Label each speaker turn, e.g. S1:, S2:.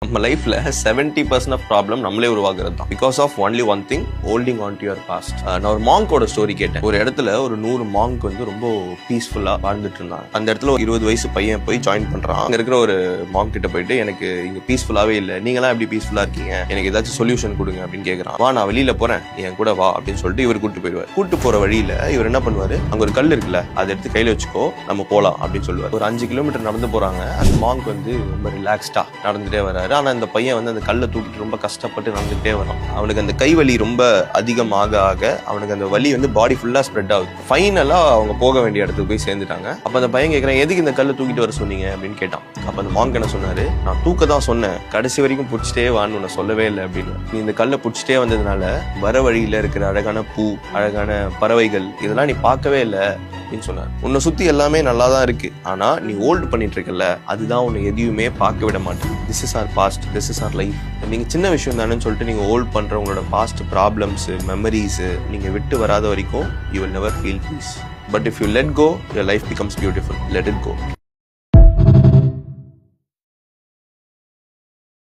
S1: நம்ம லைஃப்ல 70% of problem நம்மளே உருவாக்குறது தான். Because of only one thing, holding on to your past. நான் ஒரு மாங்கோட ஸ்டோரி கேட்டேன். ஒரு இடத்துல ஒரு 100 மாங்க் வந்து ரொம்ப பீஸ்ஃபுல்லா வாழ்ந்துட்டு இருந்தாங்க. அந்த இடத்துல ஒரு 20 வயசு பையன் போய் ஜாயின் பண்றான். அங்க இருக்கிற ஒரு மாங்க் கிட்ட போயிட்டு, எனக்கு இங்க பீஸ்ஃபுல்லாவே இல்ல, நீங்களாம் எப்படி பீஸ்ஃபுல்லா இருக்கீங்க, எனக்கு ஏதாச்சும் சொல்யூஷன் கொடுங்க அப்படின்னு கேட்கறான். வா, நான் வெளியில போறேன், என் கூட வா அப்படின்னு சொல்லிட்டு இவர் கூட்டு போயிடுவார். கூட்டு போற வழியில இவர் என்ன பண்ணுவாரு, அங்க ஒரு கல் இருக்குல்ல, அதை எடுத்து கையில வச்சுக்கோ, நம்ம போலாம் அப்படின்னு சொல்லுவார். ஒரு 5 கிலோமீட்டர் நடந்து போறாங்க. அந்த மாங்க் வந்து ரொம்ப ரிலாக்ஸ்டா நடந்துட்டே வர்றாரு. ஆனா அந்த பையன் வந்து அந்த கல்லை தூக்கிட்டு ரொம்ப கஷ்டப்பட்டு நடந்துகிட்டே வரான். அவனுக்கு அந்த கை வலி ரொம்ப அதிகமாக ஆக அவனுக்கு அந்த வலி வந்து பாடி ஃபுல்லா ஸ்ப்ரெட் ஆகுது. ஃபைனலா அவங்க போக வேண்டிய இடத்துக்கு போய் சேர்ந்துட்டாங்க. அப்ப அந்த பையன் கேட்கறான், எதுக்கு இந்த கல்லை தூக்கிட்டு வர சொன்னீங்க அப்படின்னு கேட்டான். அப்ப அந்த மாங்க் என்ன சொன்னாரு, நான் தூக்க தான் சொன்னேன், கடைசி வரைக்கும் பிடிச்சிட்டே வான்னு உன்னை சொல்லவே இல்லை அப்படின்னு. நீ இந்த கல்லை பிடிச்சிட்டே வந்ததுனால வர வழியில இருக்கிற அழகான பூ, அழகான பறவைகள் இதெல்லாம் நீ பார்க்கவே இல்லை அப்படின்னு சொன்னார். உன்னை சுத்தி எல்லாமே நல்லா தான் இருக்கு, ஆனா நீ ஹோல்டு பண்ணிட்டு இருக்கல, அதுதான் உன்னை எதையுமே பார்க்க விட மாட்டேன். This is our past, this is our life. நீங்க சின்ன விஷயம் தானேன்னு சொல்லிட்டு நீங்க ஹோல்ட் பண்ற உங்களோட பாஸ்ட் ப்ராப்ளம்ஸ், மெமரிஸ் நீங்க விட்டு வராத வரைக்கும் you will never feel peace. But if you let go, your life becomes beautiful. Let it go.